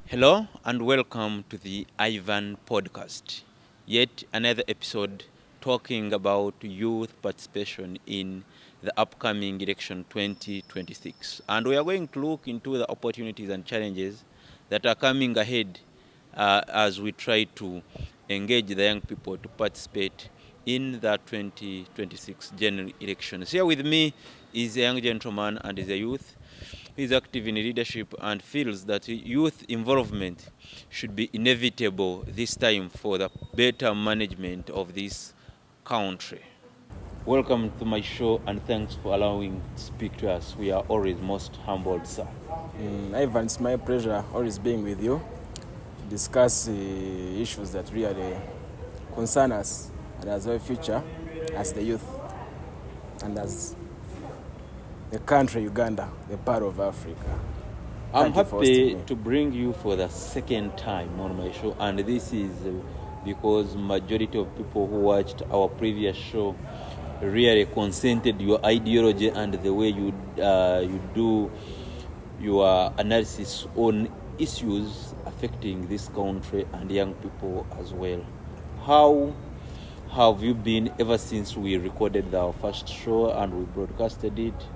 Hello and welcome to the Ivan podcast. Yet another episode talking about youth participation in the upcoming election 2026. And we are going to look into the opportunities and challenges that are coming ahead as we try to engage the young people to participate in the 2026 general elections. Here with me is a young gentleman and is a youth. He is active in leadership and feels that youth involvement should be inevitable this time for the better management of this country. Welcome to my show and thanks for allowing to speak to us. We are always most humbled, sir. Ivan, it's my pleasure always being with you to discuss issues that really concern us and as our future as the youth and as the country Uganda, the part of Africa. I'm happy to bring you for the second time on my show, and this is because majority of people who watched our previous show really consented your ideology and the way you do your analysis on issues affecting this country and young people as well. How have you been ever since we recorded our first show and we broadcasted it?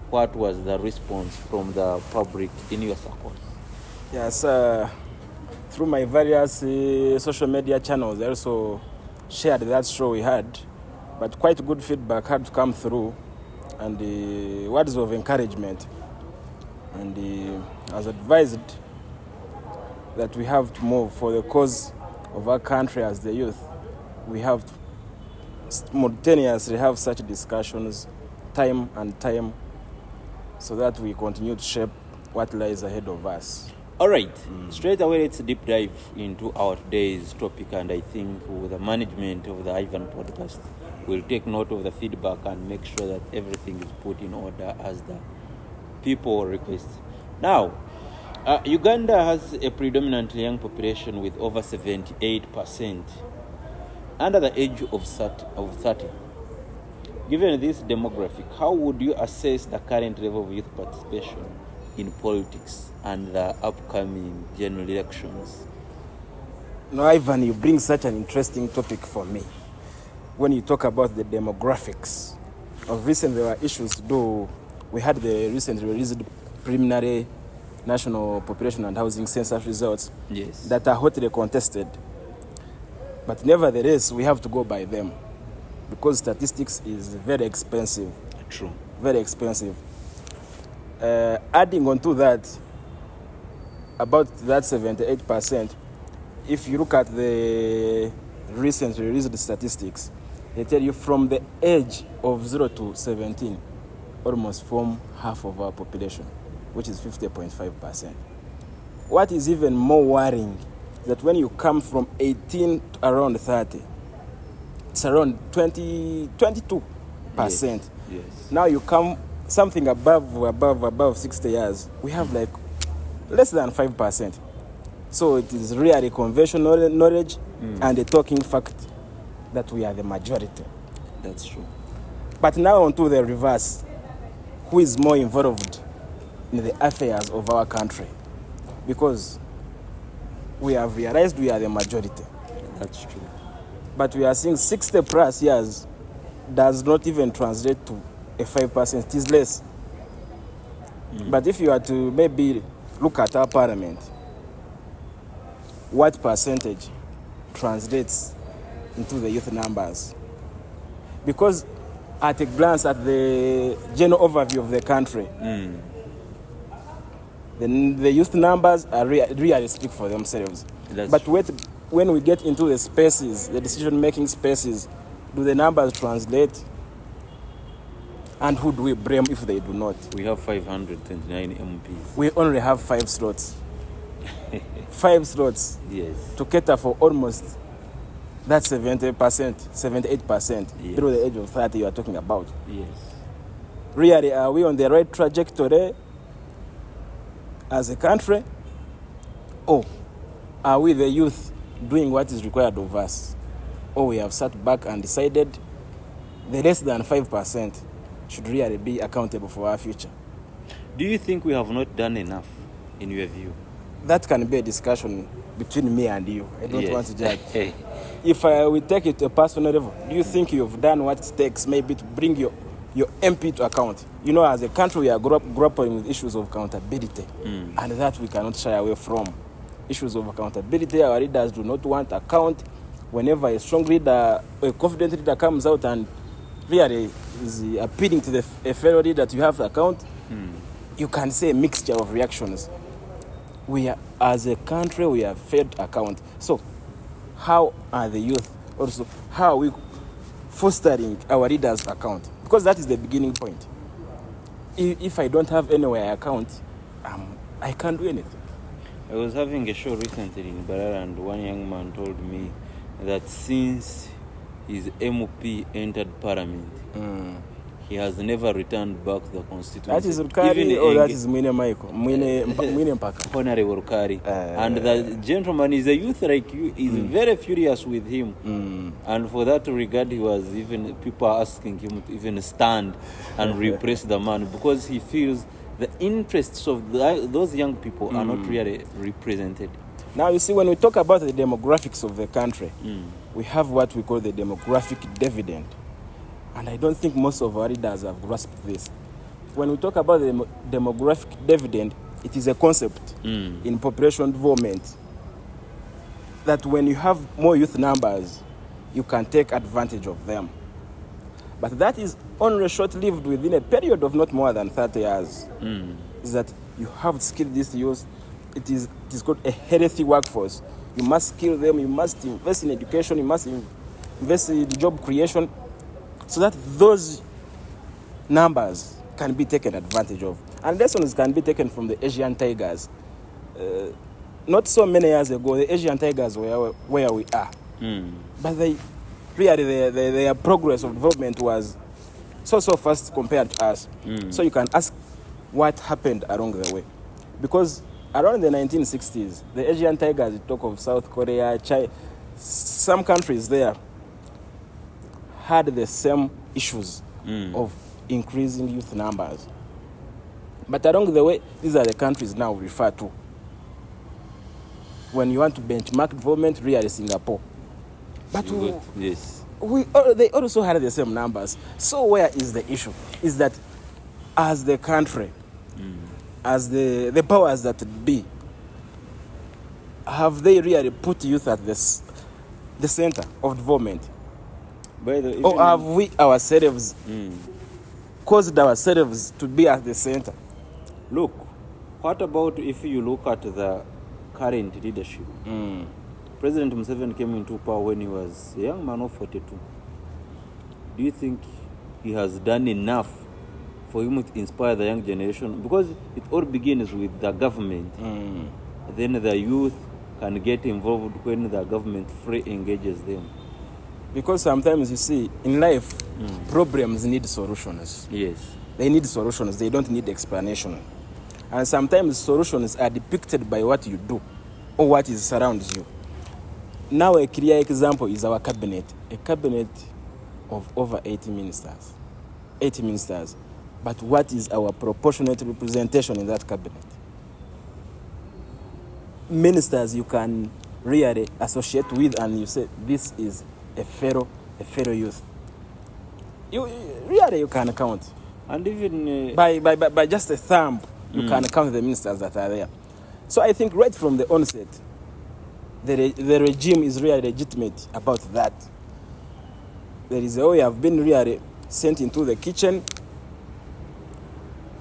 What was the response from the public in your circles? Yes, through my various social media channels, I also shared that show we had, but quite good feedback had to come through, and words of encouragement. And I was advised that we have to move for the cause of our country as the youth. We have to simultaneously have such discussions time and time, so that we continue to shape what lies ahead of us. All right, straight away let's deep dive into our today's topic, and I think with the management of the Ivan podcast will take note of the feedback and make sure that everything is put in order as the people request. Now, Uganda has a predominantly young population with over 78% under the age of 30. Given this demographic, how would you assess the current level of youth participation in politics and the upcoming general elections? Now, Ivan, you bring such an interesting topic for me. When you talk about the demographics, of recent there were issues to do. We had the recently released preliminary national population and housing census results that are hotly contested. But nevertheless, we have to go by them, because statistics is very expensive. True. Very expensive. Adding on to that, about that 78%, if you look at the recently released statistics, they tell you from the age of 0 to 17, almost form half of our population, which is 50.5%. What is even more worrying is that when you come from 18 to around 30, it's around 22%. Yes. Now you come something above 60 years, we have like less than 5%. So it is really conventional knowledge and a talking fact that we are the majority. That's true. But now on to the reverse. Who is more involved in the affairs of our country? Because we have realized we are the majority. That's true. But we are seeing 60 plus years does not even translate to a 5%, it is less. But if you are to maybe look at our parliament, what percentage translates into the youth numbers? Because at a glance at the general overview of the country, the youth numbers are really speak for themselves. But when we get into the spaces, the decision-making spaces, do the numbers translate? And who do we blame if they do not? We have 529 MPs. We only have 5 slots. 5 slots to cater for almost that 70%, 78% through the age of 30 you are talking about. Yes. Really, are we on the right trajectory as a country? Or are we the youth doing what is required of us? Or we have sat back and decided the less than 5% should really be accountable for our future? Do you think we have not done enough, in your view? That can be a discussion between me and you. I don't Yes. want to judge. If we take it to a personal level, do you think you've done what it takes maybe to bring your MP to account? You know, as a country, we are grappling with issues of accountability, and that we cannot shy away from. Issues of accountability, our leaders do not want account. Whenever a strong leader, a confident leader comes out and really is appealing to a fellow leader that you have to account, you can see a mixture of reactions. We are, as a country, we have failed to account. So, how are the youth also? How are we fostering our leaders to account? Because that is the beginning point. If I don't have anywhere I account, I can't do anything. I was having a show recently in Barara, and one young man told me that since his MOP entered Parliament, he has never returned back to the constituency. That is Rukari or that is Mwine Michael? Mwine Mpaka. Honorable Rukari. And the gentleman is a youth like you, is very furious with him. And for that regard, he was even, people are asking him to even stand and repress the man, because he feels the interests of those young people are not really represented. Now, you see, when we talk about the demographics of the country, we have what we call the demographic dividend. And I don't think most of our leaders have grasped this. When we talk about the demographic dividend, it is a concept in population development that when you have more youth numbers, you can take advantage of them. But that is only short-lived within a period of not more than 30 years. Is that you have to skill these youth. It is called a healthy workforce. You must skill them, you must invest in education, you must invest in job creation, so that those numbers can be taken advantage of. And lessons can be taken from the Asian tigers. Not so many years ago, the Asian tigers were where we are. But their progress of development was so fast compared to us. So you can ask what happened along the way. Because around the 1960s, the Asian tigers, you talk of South Korea, China, some countries there had the same issues of increasing youth numbers. But along the way, these are the countries now refer to when you want to benchmark development, really Singapore. But yes, they also had the same numbers. So where is the issue? Is that as the country, as the powers that be, have they really put youth at the center of development? Or have we ourselves caused ourselves to be at the center? Look, what about if you look at the current leadership? President Museveni came into power when he was a young man of 42. Do you think he has done enough for him to inspire the young generation? Because it all begins with the government. Then the youth can get involved when the government free engages them. Because sometimes, you see, in life, problems need solutions. Yes. They need solutions. They don't need explanation. And sometimes solutions are depicted by what you do or what is surrounds you. Now a clear example is our cabinet. A cabinet of over 80 ministers. 80 ministers. But what is our proportionate representation in that cabinet? Ministers you can really associate with, and you say this is a fellow youth. You can count. And even by just a thumb, you can count the ministers that are there. So I think right from the onset, the regime is really legitimate about that. There is a way I've been really sent into the kitchen,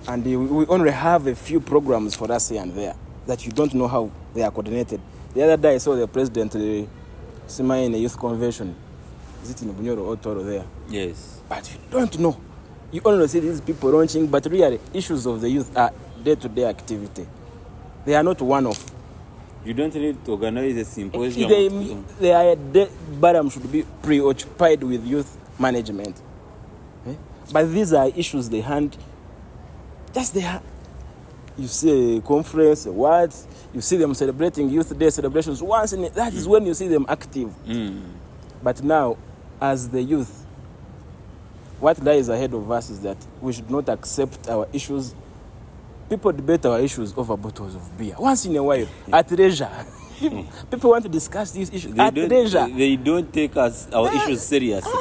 and we only have a few programs for us here and there that you don't know how they are coordinated. The other day I saw the president in a youth convention. Is it in Bunyoro or Toro there? yes. But you don't know. You only see these people launching, but really issues of the youth are day-to-day activity. They are not one-off. You don't need to organize a symposium. Baram should be preoccupied with youth management. But these are issues they hand. you see a conference, what? You see them celebrating Youth Day celebrations once in that is when you see them active. But now, as the youth, what lies ahead of us is that we should not accept our issues. People debate our issues over bottles of beer once in a while at leisure. People want to discuss these issues at leisure. They don't take our issues seriously.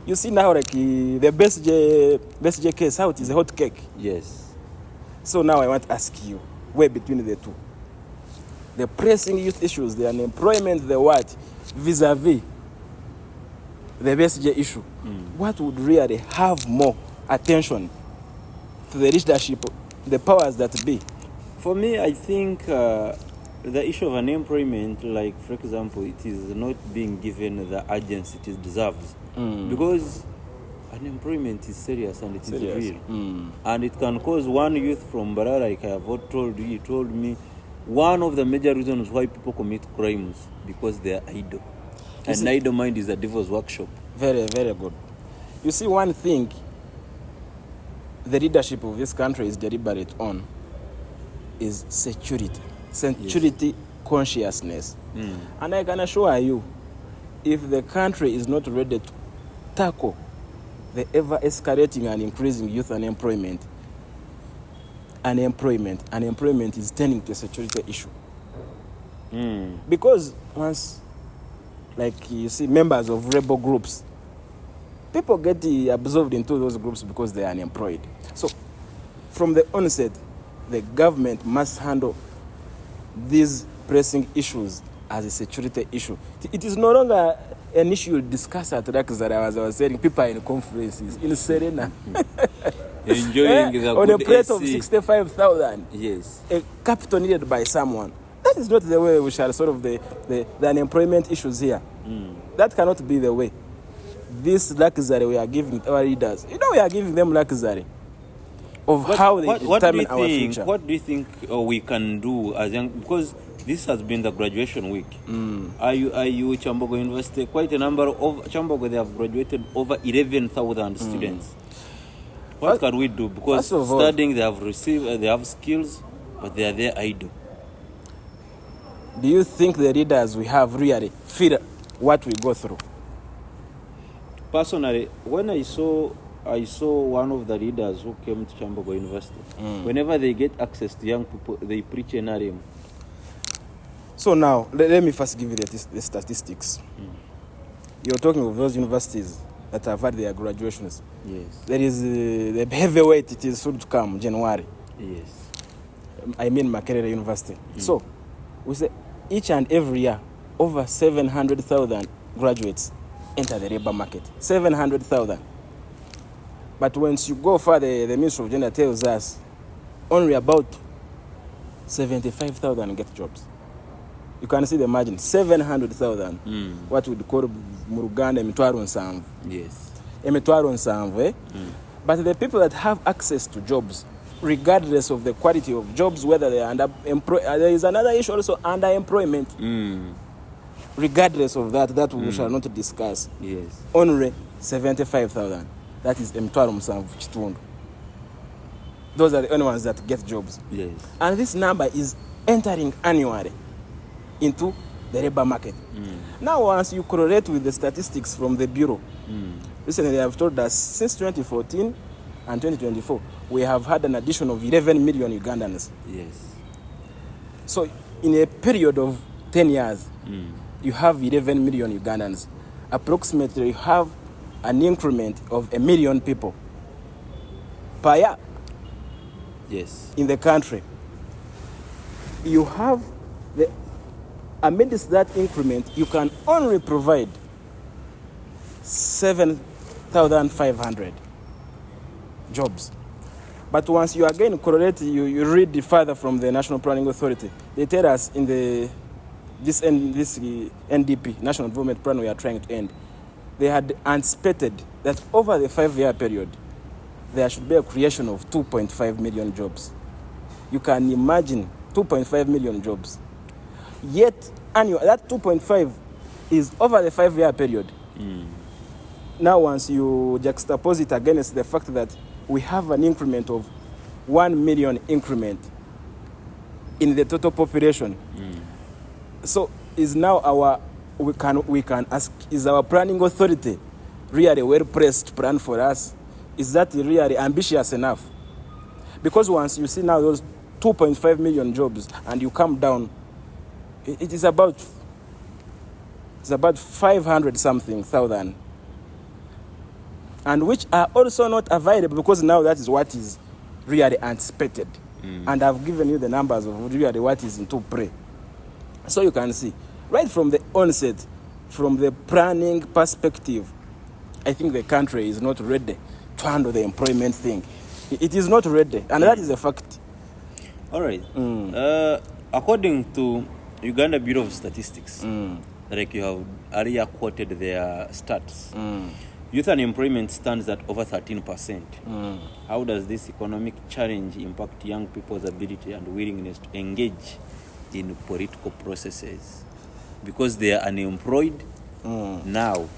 You see now, like the best J case, how it is a hot cake. Yes. So now I want to ask you, where between the two? The pressing youth issues, the unemployment, the what, vis-a-vis the best J issue. What would really have more attention to the leadership, the powers that be? For me, I think the issue of unemployment, like for example, it is not being given the urgency it deserves. Because unemployment is serious and it is real. And it can cause one youth from Bara, like I have told you, he told me, one of the major reasons why people commit crimes because they are idle. And idle mind is a devil's workshop. Very, very good. You see, one thing the leadership of this country is deliberate on is security consciousness. And I can assure you, if the country is not ready to tackle the ever-escalating and increasing youth unemployment is turning to a security issue. Because once, like you see, members of rebel groups, people get absorbed into those groups because they are unemployed. So, from the onset, the government must handle these pressing issues as a security issue. It is no longer an issue discussed at Rakzara, as I was saying, people are in conferences, in Serena. Enjoying the on good a plate AC. of 65,000. Yes. A capital needed by someone. That is not the way we shall solve the unemployment issues here. That cannot be the way. This luxury we are giving our leaders, we are giving them luxury of how they determine our future. What do you think we can do as young? Because this has been the graduation week. Are you Chambogo University? Quite a number of Chambogo, they have graduated over 11,000 students. What can we do? Because studying, they have skills, but they are there idle. Do you think the leaders we have really feel what we go through? Personally, when I saw one of the leaders who came to Chambogo University, whenever they get access to young people, they preach NRM. So now, let me first give you the statistics. You're talking of those universities that have had their graduations. Yes. There is the heavyweight, it is soon to come, January. Yes. I mean Makerere University. So, we say each and every year, over 700,000 graduates enter the labor market. 700,000. But once you go further, the Ministry of Gender tells us only about 75,000 get jobs. You can see the margin, 700,000. What we call Uganda emitwaro nsanvu. Yes. Emitwaro nsanvu, But the people that have access to jobs, regardless of the quality of jobs, whether they are underemployed, there is another issue also, underemployment. Regardless of that we shall not discuss. Yes. Only 75,000. That is emitwaro nsanvu kitundu. Those are the only ones that get jobs. Yes. And this number is entering annually into the labor market. Now, once you correlate with the statistics from the Bureau, recently they have told us since 2014 and 2024, we have had an addition of 11 million Ugandans. Yes. So, in a period of 10 years, you have 11 million Ugandans. Approximately, you have an increment of 1 million people per year. Yes. In the country. You have amidst that increment, you can only provide 7,500 jobs. But once you again correlate, you read further from the National Planning Authority, they tell us in this NDP, National Development Plan we are trying to end, they had anticipated that over the 5-year period, there should be a creation of 2.5 million jobs. You can imagine 2.5 million jobs. Yet, that 2.5 is over the 5-year period. Now, once you juxtapose it against the fact that we have an increment of 1 million increment in the total population. So is now we can ask, is our planning authority really well placed to plan for us? Is that really ambitious enough? Because once you see now those 2.5 million jobs and you come down, it is about 500 something thousand, and which are also not available, because now that is what is really anticipated. And I've given you the numbers of really what is into play. So you can see, right from the onset, from the planning perspective, I think the country is not ready to handle the employment thing. It is not ready, and that is a fact. All right. According to Uganda Bureau of Statistics, like you have earlier quoted their stats, youth unemployment stands at over 13%. How does this economic challenge impact young people's ability and willingness to engage in political processes? Because they are unemployed now.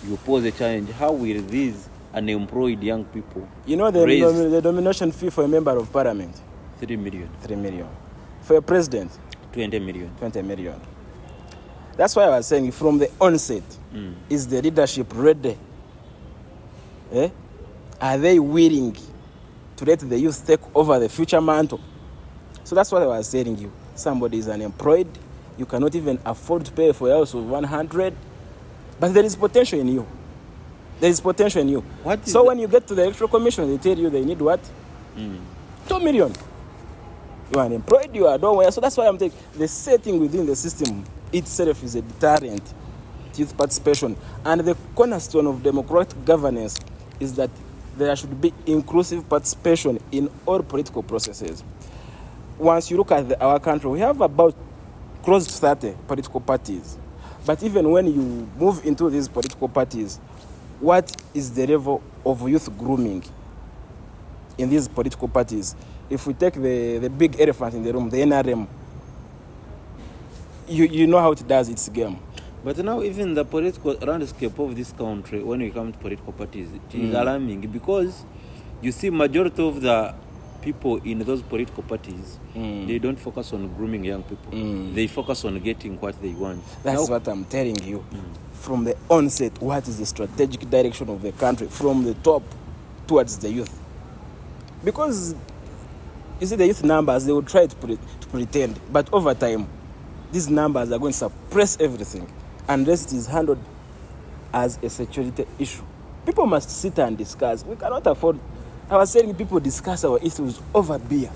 You pose a challenge. How will these unemployed young people the nomination fee for a member of parliament? 3 million. 3 million. For a president? 20 million. 20 million. That's why I was saying from the onset, is the leadership ready? Are they willing to let the youth take over the future mantle? So that's what I was telling you. Somebody is unemployed, you cannot even afford to pay for a house of 100, but there is potential in you. There is potential in you. So when you get to the electoral commission, they tell you they need what? 2 million. You are unemployed, you are nowhere. So that's why I'm saying the setting within the system itself is a deterrent to youth participation. And the cornerstone of democratic governance is that there should be inclusive participation in all political processes. Once you look at our country, we have about close to 30 political parties. But even when you move into these political parties, what is the level of youth grooming in these political parties? If we take the big elephant in the room, the NRM, you know how it does its game. But now even the political landscape of this country, when we come to political parties, it is alarming, because you see majority of the people in those political parties, they don't focus on grooming young people. They focus on getting what they want. That's what I'm telling you. From the onset, what is the strategic direction of the country from the top towards the youth? Because you see the youth numbers, they will try to pretend, but over time, these numbers are going to suppress everything unless it is handled as a security issue. People must sit and discuss. We cannot afford. I was saying people discuss our issues over beer,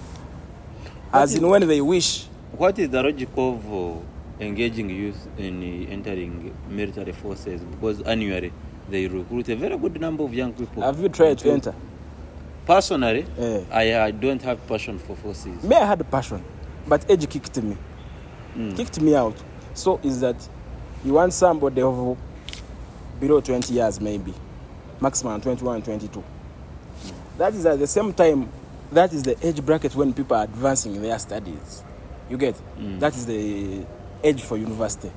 when they wish. What is the logic of engaging youth in entering military forces? Because annually they recruit a very good number of young people. Have you tried to enter? Personally, I don't have passion for forces. Me, I had passion, but age kicked me. Kicked me out. So is that you want somebody of below 20 years maybe, maximum 21, 22. That is at the same time, that is the age bracket when people are advancing in their studies. You get? That is the age for university.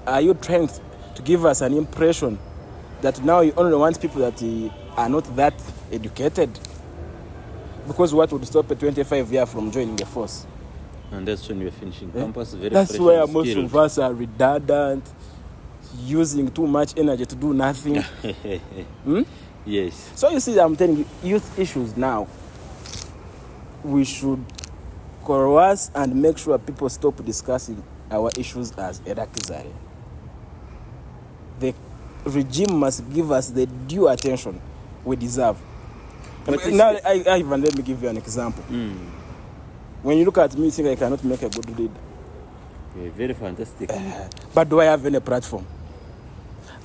Are you trying to give us an impression that now you only want people that are not that educated? Because what would stop a 25-year from joining the force? And that's when you're finishing campus. That's where most of us are redundant, using too much energy to do nothing. Yes. So you see, I'm telling you, youth issues now, we should coerce and make sure people stop discussing our issues as a luxury. The regime must give us the due attention we deserve. But now, Ivan, let me give you an example. When you look at me, you think I cannot make a good leader. You're very fantastic. But do I have any platform?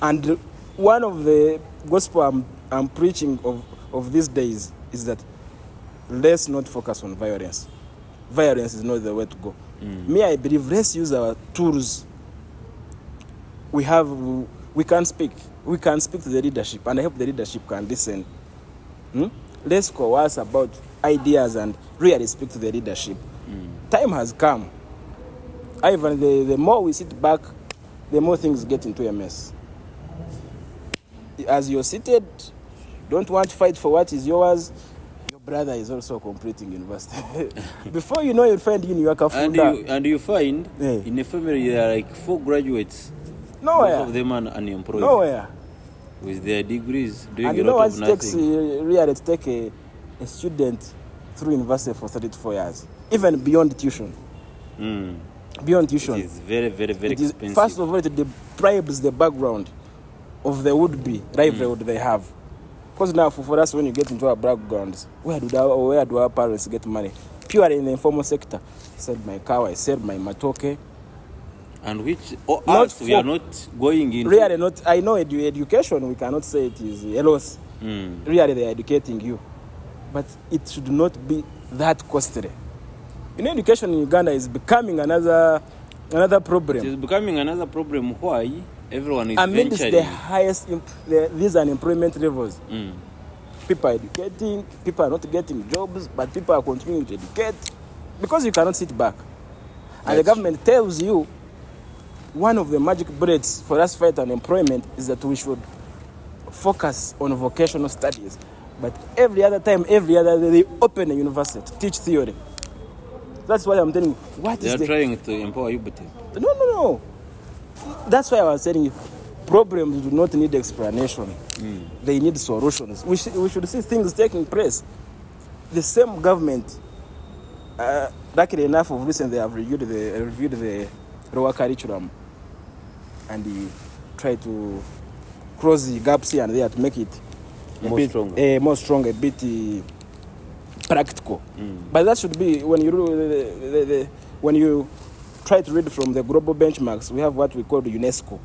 And one of the gospel I'm preaching of these days is that let's not focus on violence. Violence is not the way to go. Me, I believe let's use our tools. We can speak. We can speak to the leadership, and I hope the leadership can listen. Let's coerce about ideas and really speak to the leadership. Time has come. Ivan, the more we sit back, the more things get into a mess. As you're seated, don't want to fight for what is yours, your brother is also completing university. Before you know, you'll find in your kafunda. And you find Yeah. in a family there are like 4 graduates. Nowhere. Most of them are unemployed. Nowhere. With their degrees, doing And a you know lot what of it takes nothing. really to take a student through university for 3 to 4 years, even beyond tuition. Beyond tuition. It is very, very, very It is, expensive. first of all, it deprives the background of the would-be livelihood they have. Because now, for us, when you get into our backgrounds, where do our parents get money? Purely in the informal sector. I sold my cow, I sold my matoke. And which we are not going into. Really not. I know education, we cannot say it is a loss. Really, they are educating you. But it should not be that costly. You know, education in Uganda is becoming another problem. It is becoming another problem. Why? Everyone is amidst venturing. the highest these unemployment levels. People are educating, people are not getting jobs, but people are continuing to educate because you cannot sit back. And the government tells you one of the magic bullets for us to fight unemployment is that we should focus on vocational studies. But every other day they open a university to teach theory. That's why I'm telling you. They are trying to empower you, but No. That's why I was telling you, problems do not need explanation. They need solutions. We should see things taking place. The same government, luckily enough, of recent they have reviewed the lower curriculum and try to close the gaps here and there to make it more strong, a bit practical. But that should be when you try to read from the global benchmarks. We have what we call the UNESCO.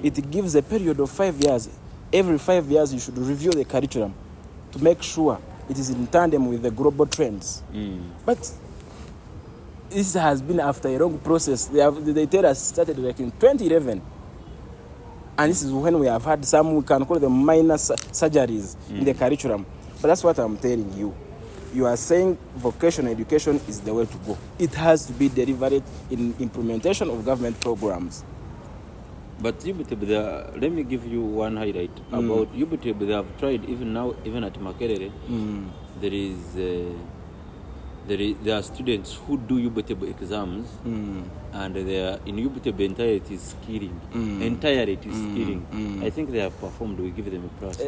It gives a period of 5 years. Every 5 years you should review the curriculum to make sure it is in tandem with the global trends. But this has been after a long process. They tell us started like in 2011. And this is when we have had some, we can call them minor surgeries in the curriculum. But that's what I'm telling you. You are saying vocational education is the way to go. It has to be delivered in implementation of government programs. But UBTB, let me give you one highlight about UBTB. They have tried even now, even at Makerere, there are students who do UBTB exams, and they are in UBTB entirety is skilling. I think they have performed. We give them a plus.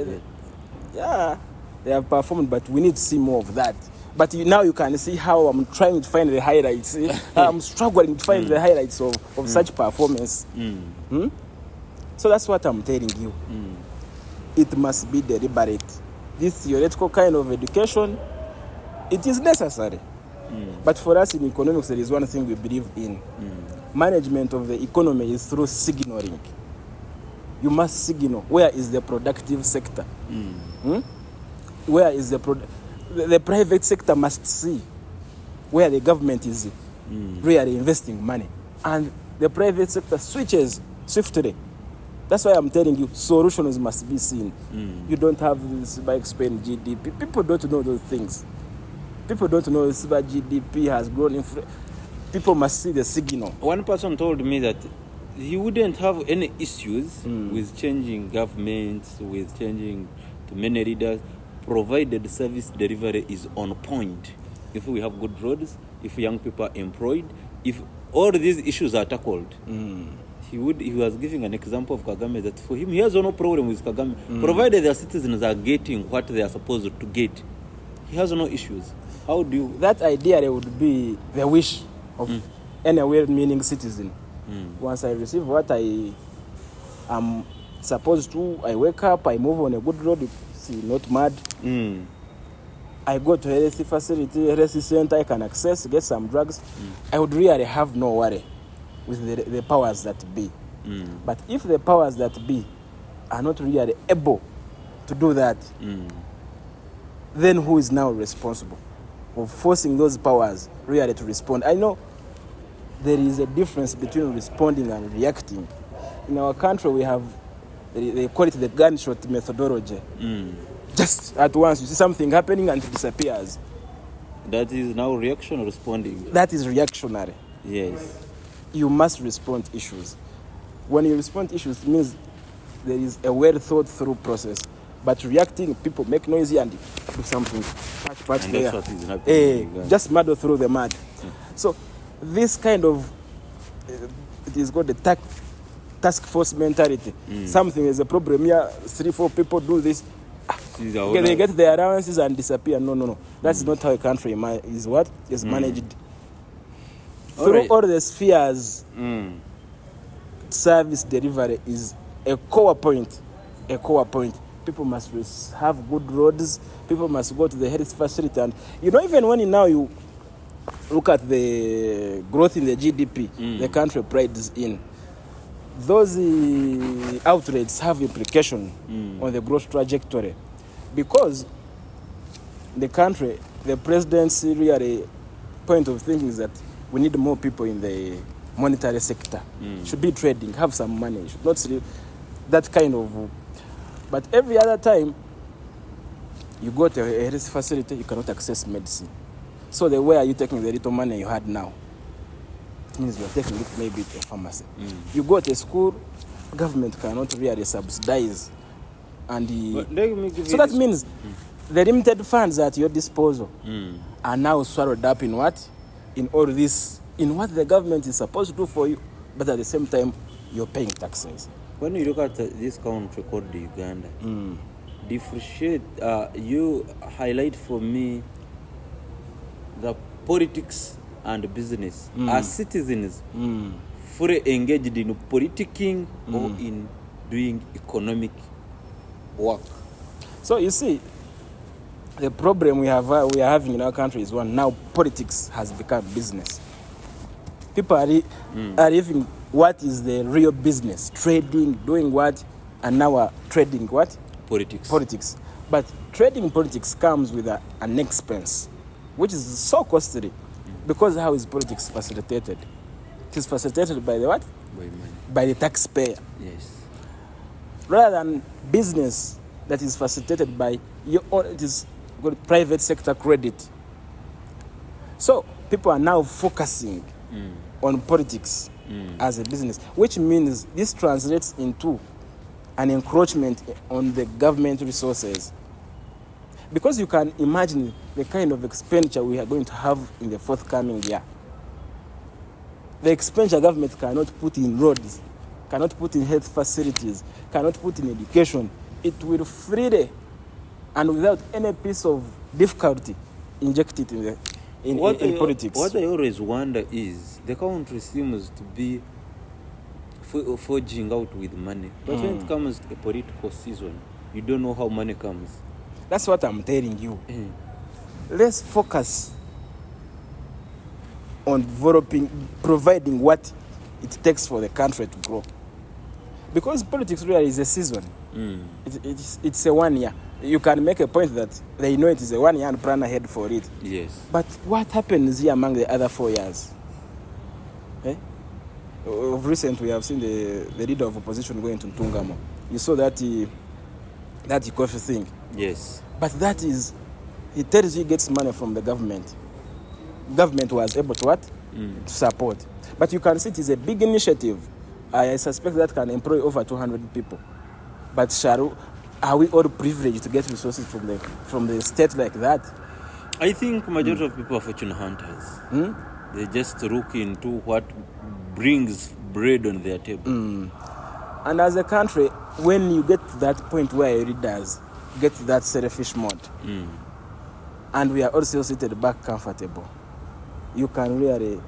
Yeah, they have performed, but we need to see more of that. But now you can see how I'm trying to find the highlights. I'm struggling to find the highlights of such performance. So that's what I'm telling you. It must be deliberate. This theoretical kind of education, it is necessary. But for us in economics, there is one thing we believe in. Management of the economy is through signaling. You must signal where is the productive sector. Where is the private sector must see where the government is really investing money. And the private sector switches swiftly. That's why I'm telling you, solutions must be seen. You don't have this by explain GDP. People don't know those things. People don't know this by GDP has grown. People must see the signal. One person told me that he wouldn't have any issues with changing governments, with changing to many leaders, provided service delivery is on point. If we have good roads, if young people are employed, if all these issues are tackled. He was giving an example of Kagame that for him, he has no problem with Kagame, provided their citizens are getting what they are supposed to get. He has no issues. How do you... That idea would be the wish of any well-meaning citizen. Once I receive what I am supposed to, I wake up, I move on a good road, it's not mad. I go to a health facility, a health center, I can access, get some drugs. I would really have no worry with the powers that be. But if the powers that be are not really able to do that, then who is now responsible of forcing those powers really to respond? I know there is a difference between responding and reacting. In our country, we have, they call it the gunshot methodology. Just at once, you see something happening and it disappears. That is now reaction or responding? That is reactionary. Yes. You must respond to issues. When you respond to issues, it means there is a well thought through process. But reacting, people make noisy and do something. Patch And there. that's what is happening in Uganda. Just muddle through the mud. So this kind of it is called the task force mentality. Something is a problem here. 3-4 people do this. Okay, they get their allowances and disappear. No. That's not how a country is managed. Through all the spheres, service delivery is a core point. People must have good roads. People must go to the health facility. And even when now you look at the growth in the GDP, the country prides in, those outlets have implication on the growth trajectory. Because the country, the president's really point of thinking is that we need more people in the monetary sector. Should be trading, have some money. Should not see that kind of. But every other time you go to a health facility, you cannot access medicine. So where are you taking the little money you had now? It means you're taking it maybe to a pharmacy. You go to school, government cannot really subsidize. And so that means the limited funds at your disposal are now swallowed up in what? In all this, in what the government is supposed to do for you, but at the same time, you're paying taxes. When you look at this country called Uganda, differentiate, you highlight for me the politics and business. Are citizens fully engaged in politicking or in doing economic work? So you see, the problem we are having in our country is one. Now politics has become business. People are living what is the real business, trading, doing what, and now are trading what? Politics. But trading politics comes with an expense, which is so costly. Because how is politics facilitated? It is facilitated by the what? By money. By the taxpayer. Yes. Rather than business that is facilitated by your own, it is called private sector credit. So people are now focusing on politics as a business, which means this translates into an encroachment on the government resources. Because you can imagine the kind of expenditure we are going to have in the forthcoming year. The expenditure government cannot put in roads, cannot put in health facilities, cannot put in education. It will freely and without any piece of difficulty inject it in politics. What I always wonder is the country seems to be forging out with money. But when it comes to a political season, you don't know how money comes. That's what I'm telling you. Let's focus on providing what it takes for the country to grow. Because politics really is a season. It's a 1 year. You can make a point that they know it is a 1 year and plan ahead for it. Yes. But what happens here among the other 4 years? Of recent, we have seen the leader of opposition going to Ntungamo. You saw that coffee thing. Yes. But that is, he tells you he gets money from the government. Government was able to what? To support. But you can see it is a big initiative. I suspect that can employ over 200 people. But are we all privileged to get resources from the state like that? I think majority of people are fortune hunters. They just look into what brings bread on their table. And as a country, when you get to that point where your leaders get to that selfish mode, and we are also seated back comfortable, you can really,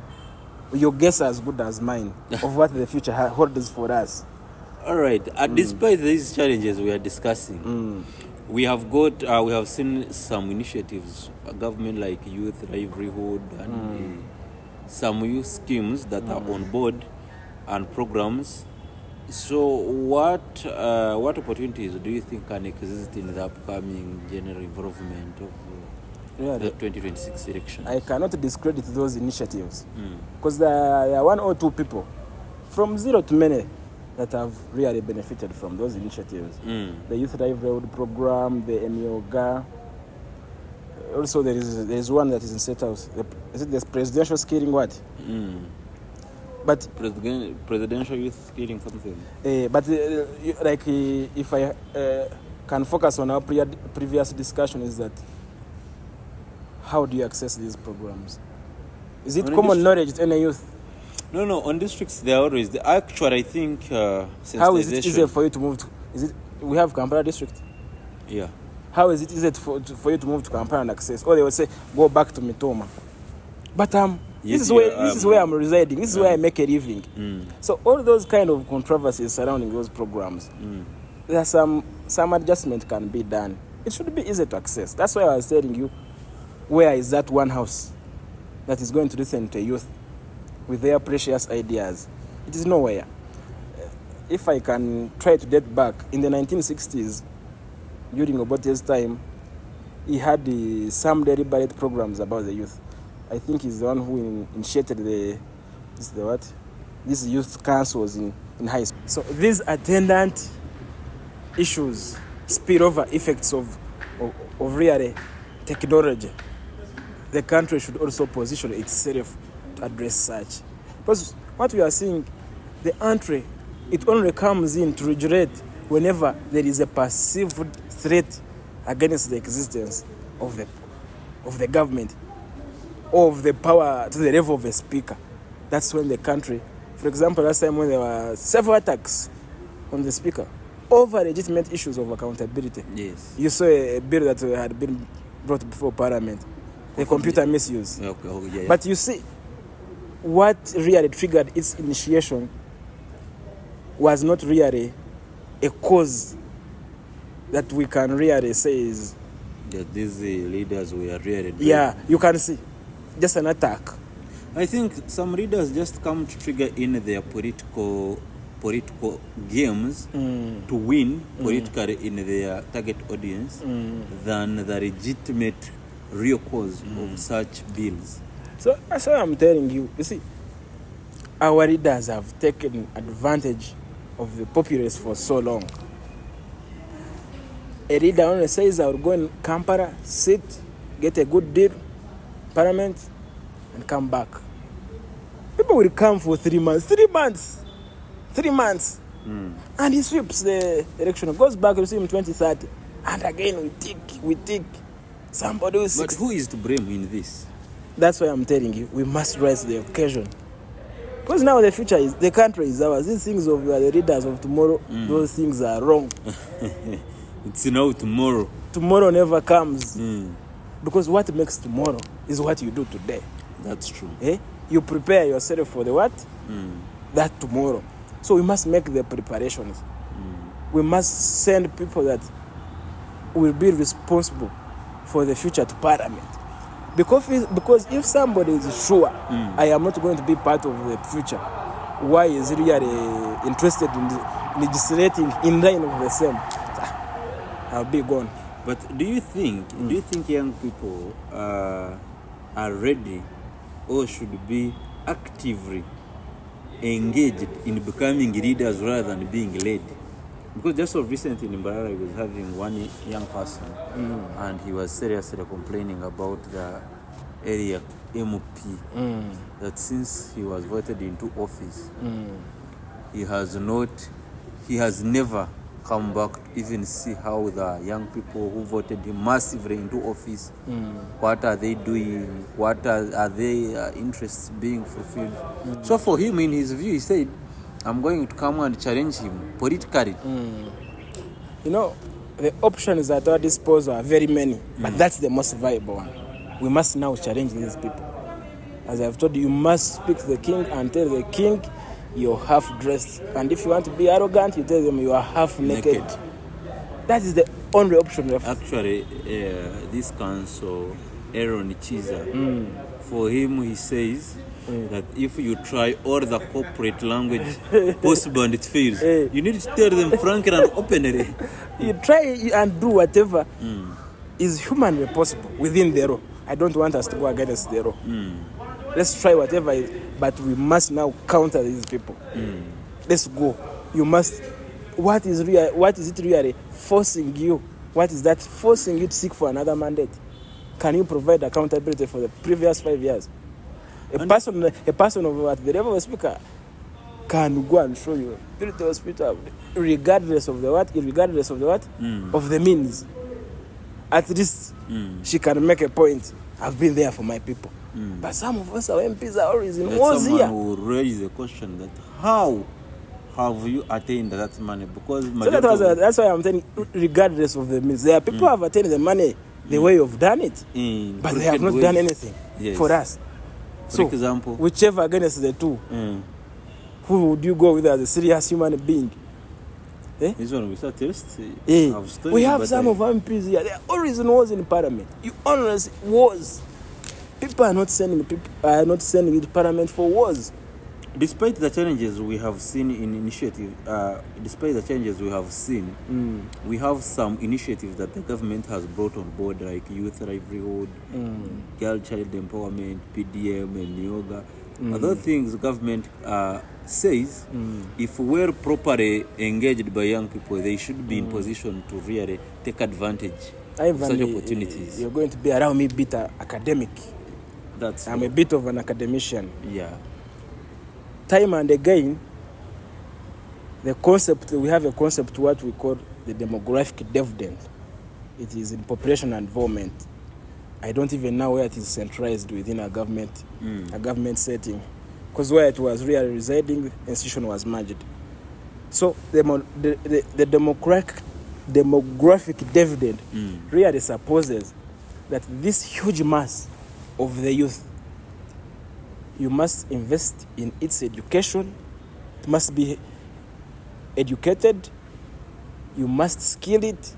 your guess as good as mine of what the future holds for us. All right. Despite these challenges we are discussing, we have seen some initiatives, a government like youth livelihood and some youth schemes that are on board and programs. So what opportunities do you think can exist in the upcoming general involvement of the 2026 election? I cannot discredit those initiatives because there are 1 or 2 people from zero to many that have really benefited from those initiatives. The Youth Livelihood Program, the Emioga. Also, there is one that is in State House. Is it the presidential skilling what? But presidential youth skilling something. But if I can focus on our previous discussion is that how do you access these programs? Is it common knowledge to any youth? No, on districts they are always actually I think how is it easier for you to move to, we have Kampala district? Yeah. How is it easier for you to move to Kampala and access? Or they will say go back to Mitoma. But this is where I'm residing. This is where I make a living. So all those kind of controversies surrounding those programs, there's some adjustment can be done. It should be easy to access. That's why I was telling you, where is that one house that is going to listen to youth with their precious ideas? It is nowhere. If I can try to date back, in the 1960s, during Obote's time, he had some deliberate programs about the youth. I think he's the one who initiated these youth councils in high school. So these attendant issues, spillover effects of really technology, the country should also position itself to address such. Because what we are seeing, the entry, it only comes in to regulate whenever there is a perceived threat against the existence of the government, or of the power to the level of a speaker. That's when the country, for example, last time when there were several attacks on the speaker over legitimate issues of accountability. Yes. You saw a bill that had been brought before Parliament, the computer misuse. Okay. But you see, what really triggered its initiation was not really a cause that we can really say is that these leaders were really you can see just an attack. I think some leaders just come to trigger in their political games to win politically in their target audience than the legitimate real cause of such bills. So that's why I'm telling you. You see, our leaders have taken advantage of the populace for so long. A leader only says, I will go in Kampala, sit, get a good deal, Parliament, and come back. People will come for 3 months. 3 months. And he sweeps the election, goes back, you see him 2030. And again, we tick. Somebody who is 60. But who is to blame in this? That's why I'm telling you, we must rise the occasion. Because now the future is, the country is ours. These things of the leaders of tomorrow, those things are wrong. It's now tomorrow. Tomorrow never comes. Because what makes tomorrow is what you do today. That's true. You prepare yourself for the what? That tomorrow. So we must make the preparations. We must send people that will be responsible for the future to Parliament. Because if somebody is sure I am not going to be part of the future, why is he really interested in legislating in line with the same? I'll be gone. But do you think young people are ready or should be actively engaged in becoming leaders rather than being led? Because just so recently in Mbarara, I was having one young person and he was seriously complaining about the area MP that since he was voted into office, he has never come back to even see how the young people who voted him massively into office, what are they doing, what are their interests being fulfilled. So for him, in his view, he said, I'm going to come and challenge him politically. You know, the options at our disposal are very many, but that's the most viable one. We must now challenge these people. As I've told you, you must speak to the king and tell the king you're half dressed. And if you want to be arrogant, you tell them you are half naked. That is the only option left. Actually, this council, Aaron Chiza, for him, he says that if you try all the corporate language possible and it fails, you need to tell them frankly and openly. You try and do whatever is humanly possible within the law. I don't want us to go against the law. Let's try whatever is, but we must now counter these people. Let's go. You must. What is it really forcing you? What is that forcing you to seek for another mandate? Can you provide accountability for the previous 5 years? A person of at the level of a speaker can go and show you build the hospital regardless of the what, of the means. At least she can make a point. I've been there for my people. But some of us, our MPs are always in wars here. Someone will raise the question that how have you attained that money? Because so that's why I'm saying regardless of the means. There are people who have attained the money the way you've done it, but they have not done anything for us. For example, whichever against the two, who would you go with as a serious human being? This one we start test. We have some of our MPs here. There are always wars in Parliament. You always wars. People are not sending it to Parliament for wars. Despite the challenges we have seen in initiative, we have some initiatives that the government has brought on board, like youth livelihood, girl child empowerment, PDM, and yoga. Other things the government says, if we're properly engaged by young people, they should be in position to really take advantage of such opportunities. You're going to be around me bit academic. I'm a bit of an academician. Yeah. Time and again, we have a concept what we call the demographic dividend. It is in population and environment. I don't even know where it is centralized within a government setting, because where it was really residing, the institution was merged. So the demographic dividend really supposes that this huge mass of the youth, you must invest in its education. It must be educated. You must skill it.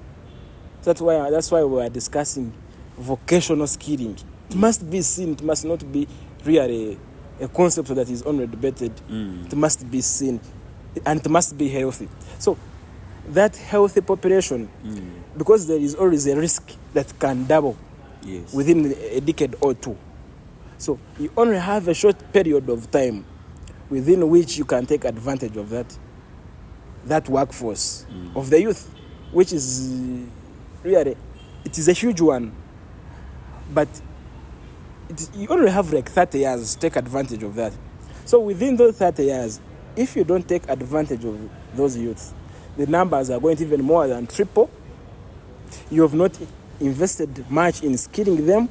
That's why we are discussing vocational skilling. It must be seen. It must not be really a concept that is only debated. It must be seen, and it must be healthy. So that healthy population, because there is always a risk that can double within a decade or two. So you only have a short period of time within which you can take advantage of that workforce of the youth, which is really, it is a huge one. But you only have like 30 years to take advantage of that. So within those 30 years, if you don't take advantage of those youths, the numbers are going to even more than triple. You have not invested much in skilling them.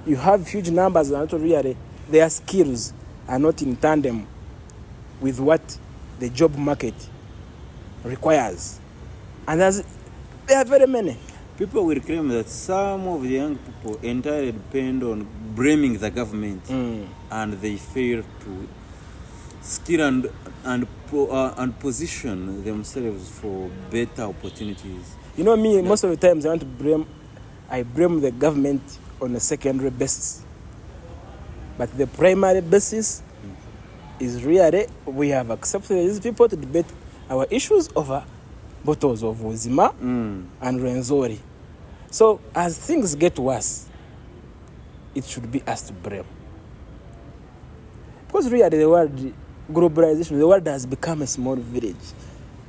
You have huge numbers, and not really their skills are not in tandem with what the job market requires. And there are very many. People will claim that some of the young people entirely depend on blaming the government, and they fail to skill and position themselves for better opportunities. You know me, most of the times I blame the government on a secondary basis. But the primary basis is really we have accepted these people to debate our issues over bottles of Uzima and Renzori. So as things get worse, it should be us to blame. Because really the world, globalization, the world has become a small village.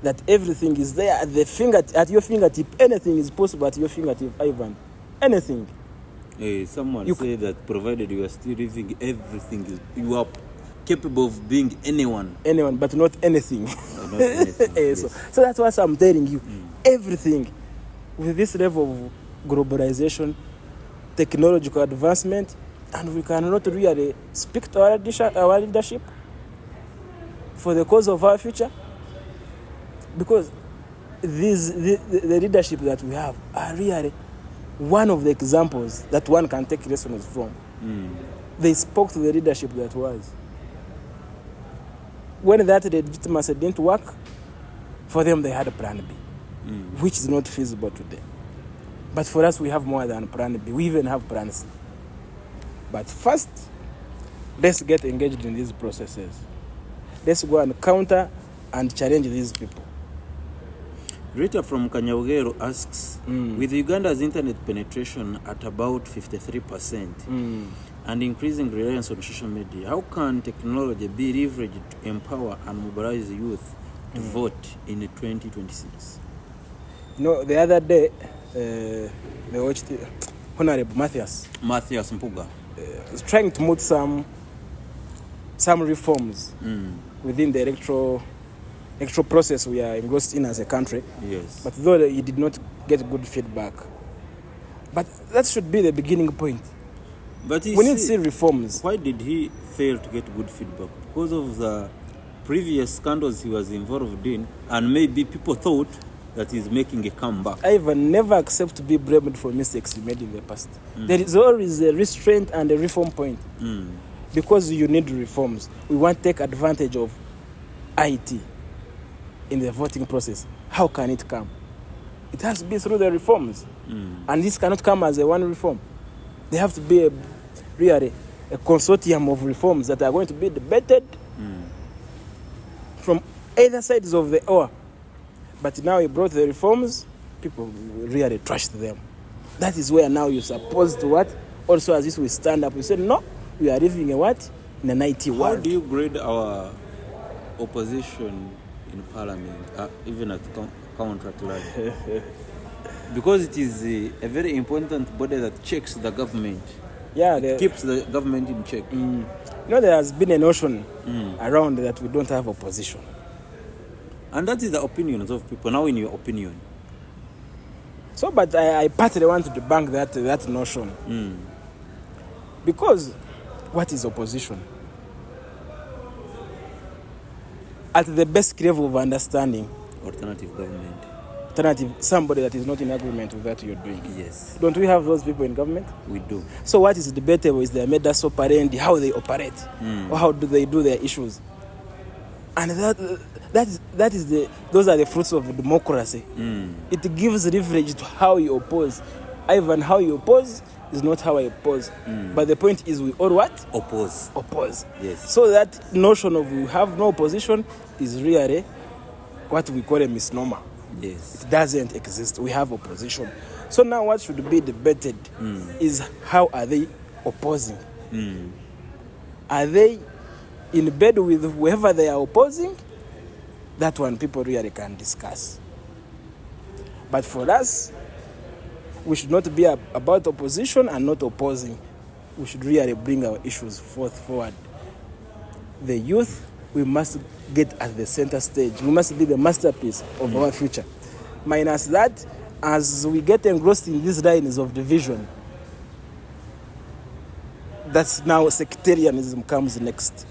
That everything is there at your fingertip. Anything is possible at your fingertip, Ivan. Anything. Someone said that provided you are still living, you are capable of being anyone. Anyone, but not anything. Not anything. Yes. So that's what I'm telling you. Everything with this level of globalization, technological advancement, and we cannot really speak to our leadership for the cause of our future. Because the leadership that we have are really one of the examples that one can take lessons from. They spoke to the leadership that was. When that legitimacy didn't work, for them they had a plan B, which is not feasible today. But for us, we have more than plan B. We even have plan C. But first, let's get engaged in these processes. Let's go and counter and challenge these people. Rita from Kanyawugero asks, with Uganda's internet penetration at about 53% and increasing reliance on social media, how can technology be leveraged to empower and mobilize youth to vote in 2026? You know, the other day, they watched Honorable Matthias Mpuga was trying to put some some reforms within the electoral process we are engrossed in as a country. Yes. But though he did not get good feedback. But that should be the beginning point. But we need to see reforms. Why did he fail to get good feedback? Because of the previous scandals he was involved in, and maybe people thought that he's making a comeback. Ivan, never accept to be blamed for mistakes you made in the past. There is always a restraint and a reform point. Because you need reforms. We want to take advantage of IT in the voting process. How can it come? It has to be through the reforms. And this cannot come as a one reform. There have to be really a consortium of reforms that are going to be debated from either sides of the hour. But now he brought the reforms, people really trashed them. That is where now you're supposed to what? Also, as this we stand up, we said, no, we are living in what? In an IT world. How do you grade our opposition in parliament, even at contract level? Because it is a very important body that checks the government. Yeah, keeps the government in check. You know, there has been a notion around that we don't have opposition. And that is the opinions of people. Now, in your opinion. So, but I partly want to debunk that notion. Because what is opposition? At the best level of understanding, alternative government. Somebody that is not in agreement with what you're doing. Yes. Don't we have those people in government? We do. So what is debatable is their modus operandi, how they operate, or how do they do their issues. And those are the fruits of democracy. It gives leverage to how you oppose. Even how you oppose is not how I oppose. But the point is we all what? Oppose. Yes. So that notion of we have no opposition is really what we call a misnomer. Yes. It doesn't exist. We have opposition. So now what should be debated is how are they opposing? Are they in bed with whoever they are opposing? That one people really can discuss. But for us, we should not be about opposition and not opposing. We should really bring our issues forward. The youth, we must get at the center stage. We must be the masterpiece of our future. Minus that, as we get engrossed in these lines of division, that's now sectarianism comes next.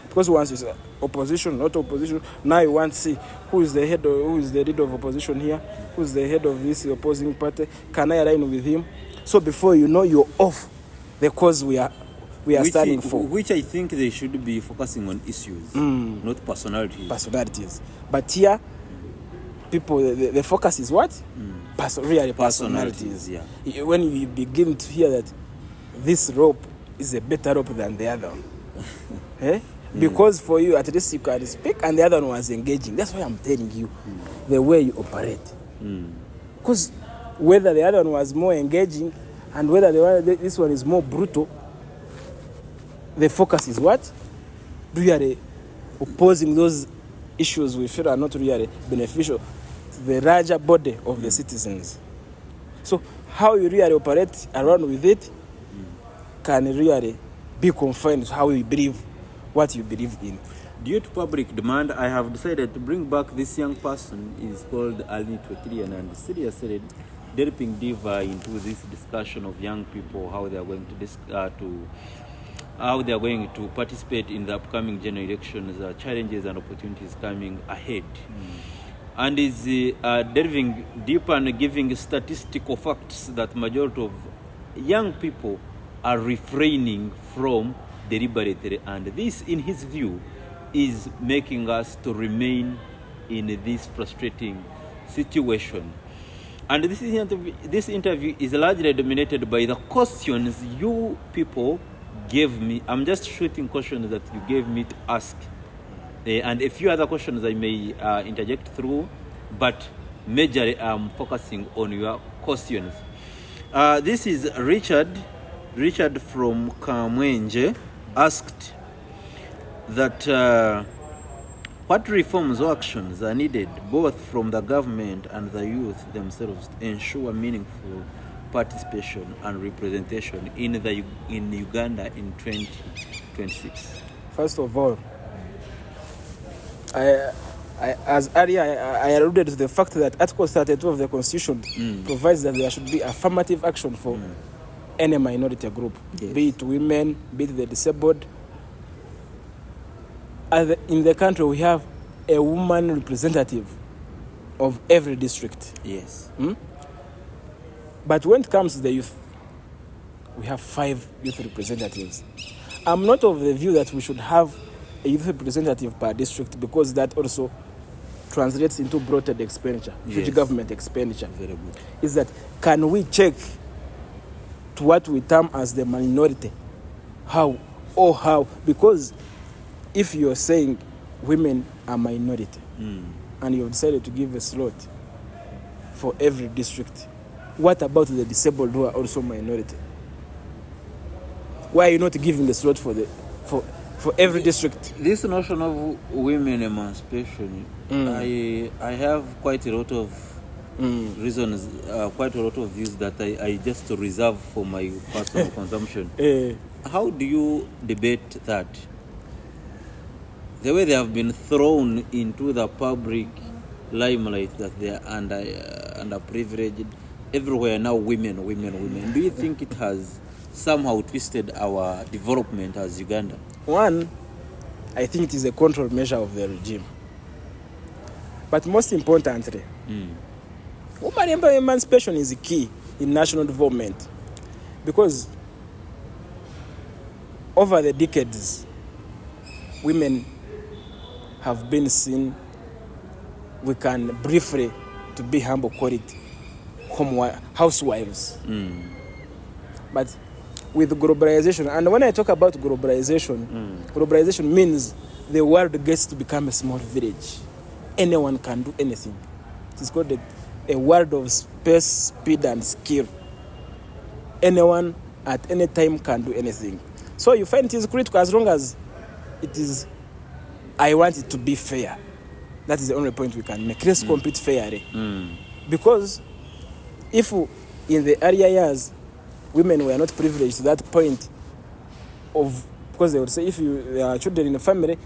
Because once you say opposition, not opposition, now you want to see who is the leader of opposition here, who is the head of this opposing party, can I align with him? So before you know, you're off the cause we are standing for. Which I think they should be focusing on issues, not personalities. But here, people, the focus is what? Really personalities. Yeah. When you begin to hear that this rope is a better rope than the other one. Because for you, at least you can speak, and the other one was engaging. That's why I'm telling you the way you operate. Because whether the other one was more engaging and whether this one is more brutal, the focus is what? Really opposing those issues we feel are not really beneficial to the larger body of the citizens. So how you really operate around with it can really be confined to how you believe, what you believe in. Due to public demand, I have decided to bring back this young person. He's called Ali Twetilian, and seriously delving deeper into this discussion of young people, how they are going to participate in the upcoming general elections, challenges and opportunities coming ahead. And is delving deeper and giving statistical facts that majority of young people are refraining from deliberately, and this, in his view, is making us to remain in this frustrating situation. And this interview is largely dominated by the questions you people gave me. I'm just shooting questions that you gave me to ask, and a few other questions I may interject through, but majorly I'm focusing on your questions. This is Richard from Kamwenje asked that what reforms or actions are needed both from the government and the youth themselves to ensure meaningful participation and representation in Uganda in 2026? First of all, as earlier I alluded to the fact that Article 32 of the Constitution provides that there should be affirmative action for any minority group, be it women, be it the disabled. In the country, we have a woman representative of every district. Yes. But when it comes to the youth, we have 5 youth representatives. I'm not of the view that we should have a youth representative per district, because that also translates into bloated expenditure, huge government expenditure. Very good. Is that, can we check to what we term as the minority? How? Because if you're saying women are minority and you've decided to give a slot for every district, what about the disabled who are also minority? Why are you not giving the slot for every district? This notion of women emancipation, I have quite a lot of reasons, quite a lot of views that I just reserve for my personal consumption. How do you debate that? The way they have been thrown into the public limelight, that they are underprivileged, everywhere now women. Do you think it has somehow twisted our development as Uganda? One, I think it is a control measure of the regime. But most importantly, woman emancipation is key in national development, because over the decades, women have been seen, we can briefly, to be humble, call it housewives. But with globalization, and when I talk about globalization means the world gets to become a small village. Anyone can do anything. It is called a world of space, speed, and skill. Anyone at any time can do anything. So you find it is critical, as long as it is, I want it to be fair. That is the only point we can make. Let's compete fairly. Because if in the earlier years, women were not privileged to that point of, because they would say if there are children in the family,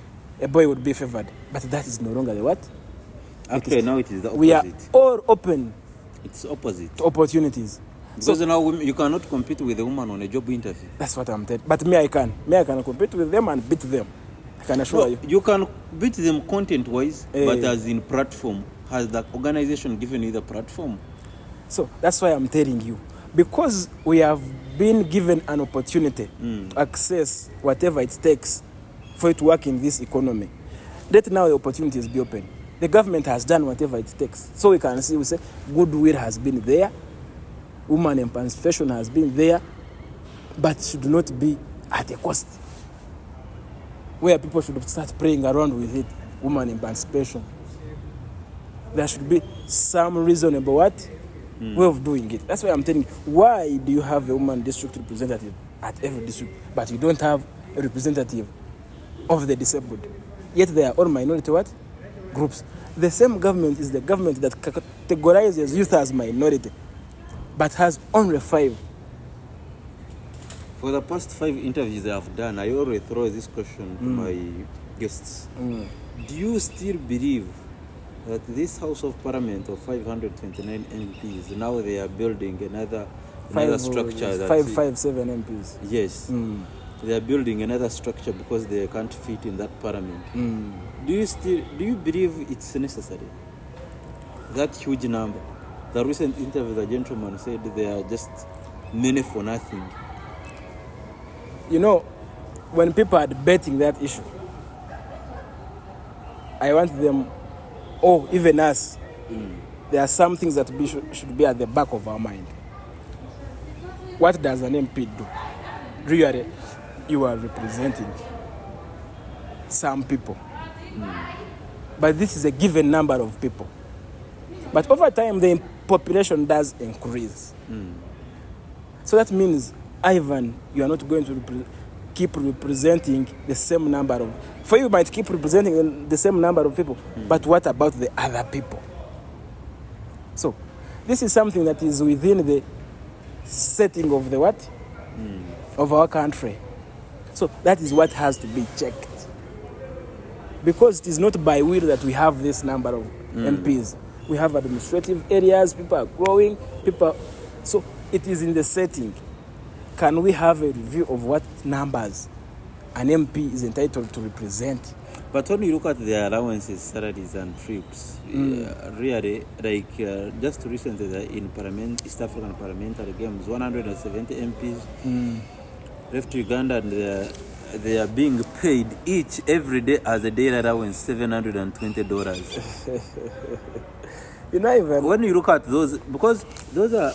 a boy would be favored. But that is no longer the what? Okay, now it is the opposite. We are all open. It's opposite. To opportunities. Because now you cannot compete with a woman on a job interview. That's what I'm telling. But me, I can. I can compete with them and beat them. I can assure you. You can beat them content-wise, but as in platform. Has the organization given you the platform? So that's why I'm telling you. Because we have been given an opportunity to access whatever it takes for it to work in this economy, let now the opportunities be open. The government has done whatever it takes. So we can see, we say, goodwill has been there, woman emancipation has been there, but should not be at a cost. Where people should start playing around with it, woman emancipation. There should be some reasonable way of doing it. That's why I'm telling you, why do you have a woman district representative at every district, but you don't have a representative of the disabled? Yet they are all minority groups. The same government is the government that categorizes youth as minority, but has only 5. For the past 5 interviews I have done, I always throw this question to my guests. Do you still believe that this House of Parliament of 529 MPs, now they are building another structure? 557 MPs. Yes. They are building another structure because they can't fit in that parliament. Do you believe it's necessary? That huge number. The recent interview, the gentleman said they are just many for nothing. You know, when people are debating that issue, I want them, even us, there are some things that should be at the back of our mind. What does an MP do? Really, you are representing some people. But this is a given number of people. But over time, the population does increase. So that means, Ivan, you are not going to keep representing the same number of... For you might keep representing the same number of people, but what about the other people? So, this is something that is within the setting of the what? Of our country. So, that is what has to be checked. because it is not by will that we have this number of MPs. We have administrative areas, people are growing, so it is in the setting. Can we have a review of what numbers an MP is entitled to represent? But when you look at the allowances, salaries, and trips, really, just recently in East African Parliamentary Games, 170 MPs left Uganda, and they are being paid every day as a daily allowance $720. Even when you look at those, because those are,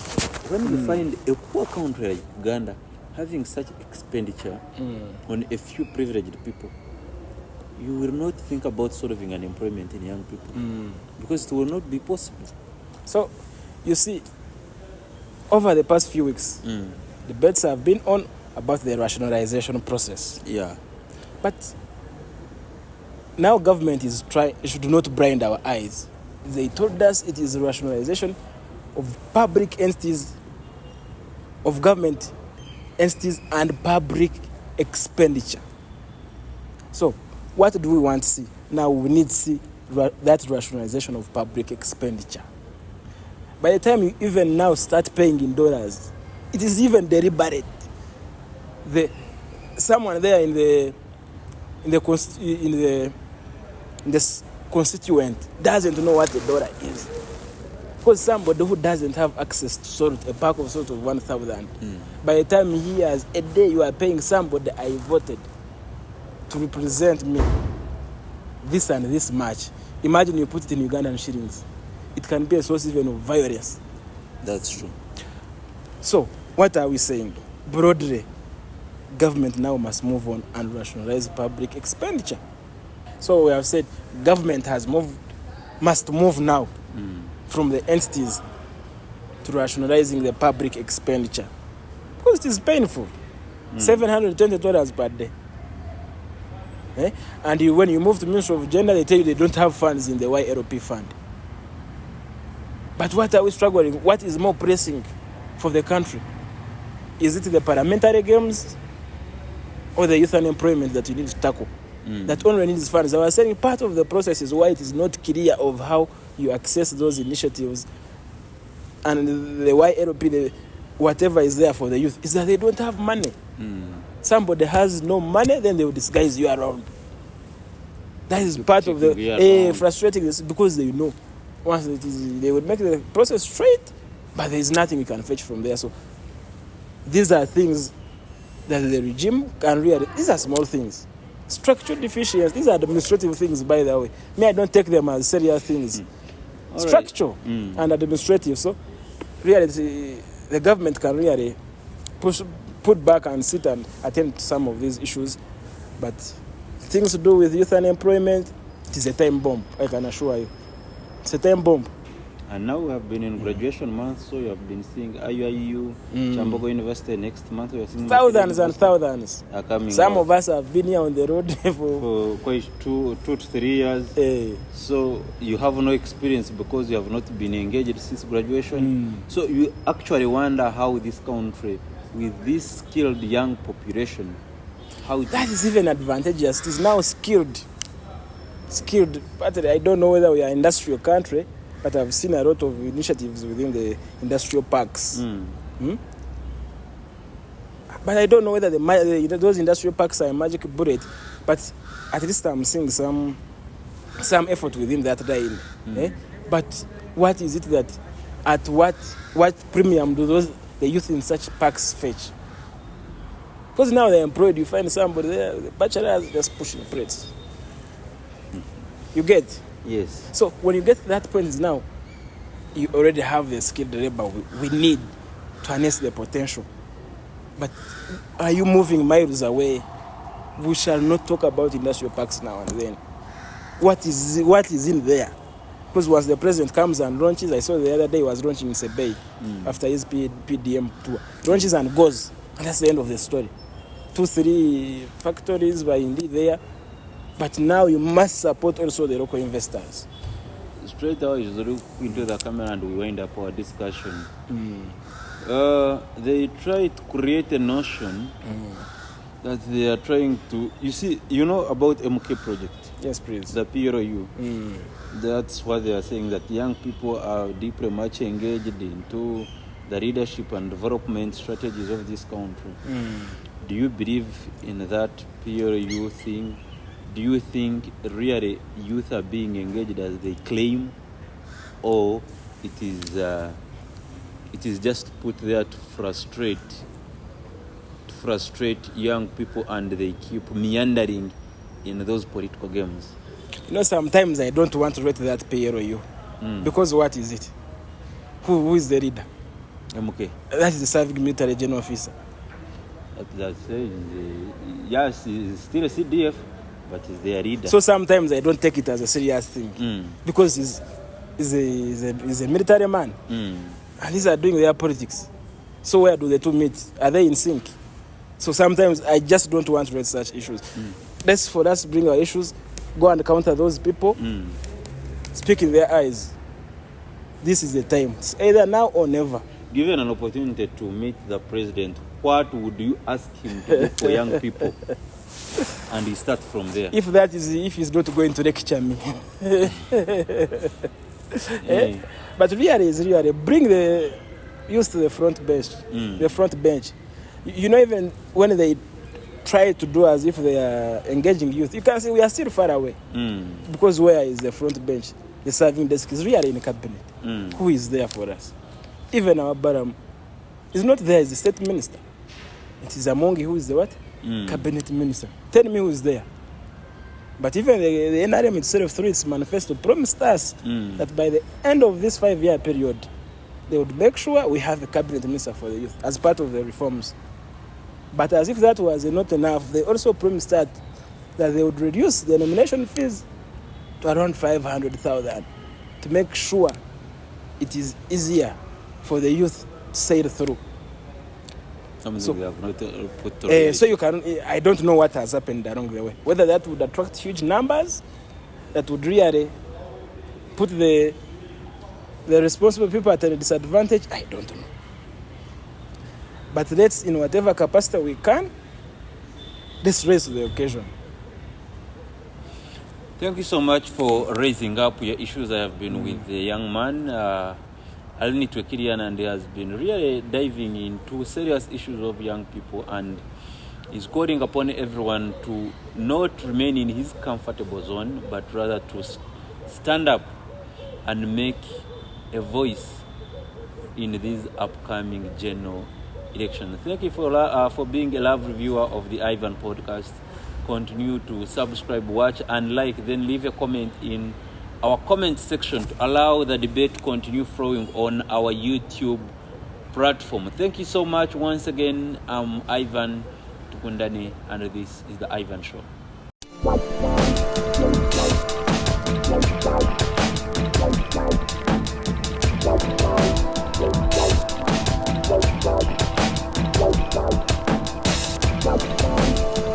when you find a poor country like Uganda having such expenditure on a few privileged people, you will not think about solving unemployment in young people because it will not be possible. So, you see, over the past few weeks, debates have been on about the rationalization process. Yeah. But now government is should not blind our eyes. They told us it is rationalization of public entities, of government entities and public expenditure. So, what do we want to see? Now we need to see that rationalization of public expenditure. By the time you even now start paying in dollars, it is even deliberate. Someone there in the constituent doesn't know what a dollar is. Because somebody who doesn't have access to salt, a pack of salt of 1,000, by the time he has a day, you are paying somebody I voted to represent me this and this much. Imagine you put it in Ugandan shillings. It can be a source even of violence. That's true. So, what are we saying? Broadly, government now must move on and rationalize public expenditure. So we have said government must move now from the entities to rationalizing the public expenditure. Because it is painful. $720 per day. And when you move to Ministry of Gender, they tell you they don't have funds in the YLP fund. But what are we struggling? What is more pressing for the country? Is it the parliamentary games or the youth unemployment that you need to tackle? That only needs funds. I was saying part of the process is why it is not clear of how you access those initiatives. And the YLP, whatever is there for the youth, is that they don't have money. Somebody has no money, then they will disguise you around. That is part of the frustrating, because they know once it is, they would make the process straight, but there is nothing you can fetch from there. So these are things that the regime can really. These are small things, structural deficiencies. These are administrative things, by the way. I don't take them as serious things. Structural and administrative. So really, the government can really put back and sit and attend to some of these issues. But things to do with youth unemployment, it is a time bomb, I can assure you. It's a time bomb. And now we have been in graduation month, so you have been seeing IUIU, Chambogo University next month. We are seeing thousands and thousands are coming. Some of us have been here on the road for quite 2 to 3 years. So you have no experience because you have not been engaged since graduation. So you actually wonder how this country, with this skilled young population, that is even advantageous. It is now skilled. But I don't know whether we are an industrial country, but I've seen a lot of initiatives within the industrial parks. But I don't know whether those industrial parks are a magic bullet. But at least I'm seeing some effort within that line. But what is it that, at what premium do the youth in such parks fetch? Because now they're employed, you find somebody there, the bachelors just pushing plates. You get? Yes. So when you get to that point now, you already have the skilled labor we need to harness the potential. But are you moving miles away? We shall not talk about industrial parks now and then. What is in there? Because once the president comes and launches, I saw the other day he was launching in Sebei after his PDM tour. Launches and goes, and that's the end of the story. 2-3 factories were indeed there. But now you must support also the local investors. Straight away, you look into the camera and we wind up our discussion. They try to create a notion that they are trying to... You know about MK project? Yes, please. The PROU. That's what they are saying, that young people are deeply much engaged into the leadership and development strategies of this country. Do you believe in that PROU thing? Do you think really youth are being engaged as they claim, or it is just put there to frustrate young people, and they keep meandering in those political games? Sometimes I don't want to rate that PROU. Because what is it? Who is the leader? MK. That is the serving military general officer. That says, yes, he's still a CDF, but he's their leader. So sometimes I don't take it as a serious thing. Because he's a military man. And these are doing their politics. So where do the two meet? Are they in sync? So sometimes I just don't want to raise such issues. For us bring our issues, go and counter those people, speak in their eyes. This is the time. It's either now or never. Given an opportunity to meet the president, what would you ask him to do for young people? And you start from there. If he's not going to lecture me. But really, bring the youth to the front bench. The front bench. Even when they try to do as if they are engaging youth, you can see we are still far away. Because where is the front bench? The serving desk is really in the cabinet. Who is there for us? Even our Baram is not there as the state minister. It is Amongi who is the what? Cabinet minister. Tell me who is there. But even the NRM itself, through its manifesto, promised us that by the end of this 5-year period, they would make sure we have a cabinet minister for the youth as part of the reforms. But as if that was not enough, they also promised that they would reduce the nomination fees to around 500,000 to make sure it is easier for the youth to sail through. Something we have not put through. So I don't know what has happened along the way. Whether that would attract huge numbers, that would really put the responsible people at a disadvantage, I don't know. But let's, in whatever capacity we can, let's raise to the occasion. Thank you so much for raising up your issues. I have been with the young man, Alni Twekirian, and he has been really diving into serious issues of young people, and is calling upon everyone to not remain in his comfortable zone, but rather to stand up and make a voice in this upcoming general election. Thank you for being a love reviewer of the Ivan podcast. Continue to subscribe, watch, and like, then leave a comment in our comment section to allow the debate to continue flowing on our YouTube platform. Thank you so much once again. I'm Ivan Tukundani, and this is the Ivan Show.